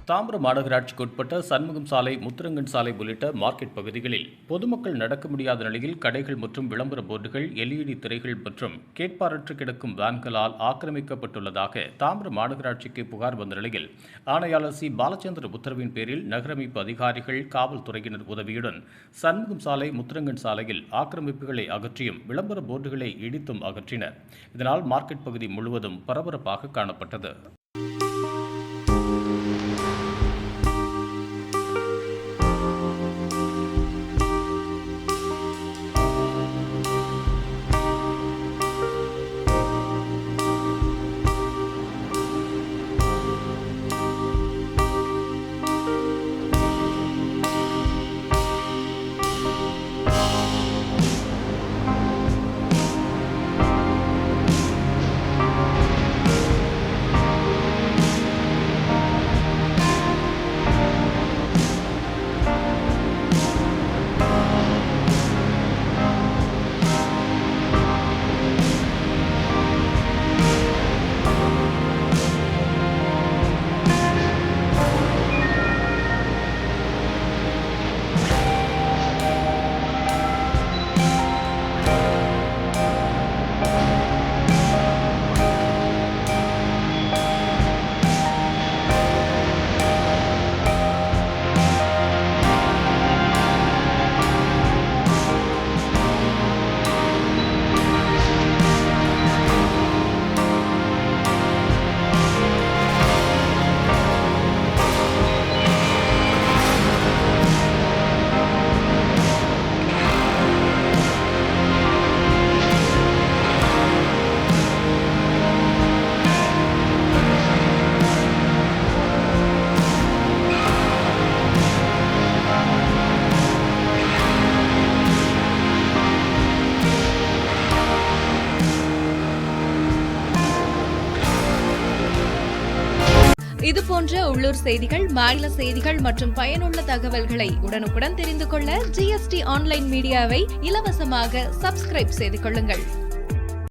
தாம்பரம் மாநகராட்சிக்கு உட்பட்ட சண்முகம் சாலை, முத்துரங்கன் சாலை உள்ளிட்ட மார்க்கெட் பகுதிகளில் பொதுமக்கள் நடக்க முடியாத நிலையில் கடைகள் மற்றும் விளம்பர போர்டுகள், LED திரைகள் மற்றும் கேட்பாரற்று கிடக்கும் வேன்களால் ஆக்கிரமிக்கப்பட்டுள்ளதாக தாம்பரம் மாநகராட்சிக்கு புகார் வந்த நிலையில் ஆணையாளர் சி. பாலச்சந்திர உத்தரவின் பேரில் நகரமைப்பு அதிகாரிகள், காவல்துறையினர் உதவியுடன் சண்முகம் சாலை, முத்துரங்கன் சாலையில் ஆக்கிரமிப்புகளை அகற்றியும் விளம்பர போர்டுகளை இடித்தும் அகற்றினர். இதனால் மார்க்கெட் பகுதி முழுவதும் பரபரப்பாக காணப்பட்டது. இதுபோன்ற உள்ளூர் செய்திகள், மாநில செய்திகள் மற்றும் பயனுள்ள தகவல்களை உடனுக்குடன் தெரிந்து கொள்ள GST ஆன்லைன் மீடியாவை இலவசமாக சப்ஸ்கிரைப் செய்து கொள்ளுங்கள்.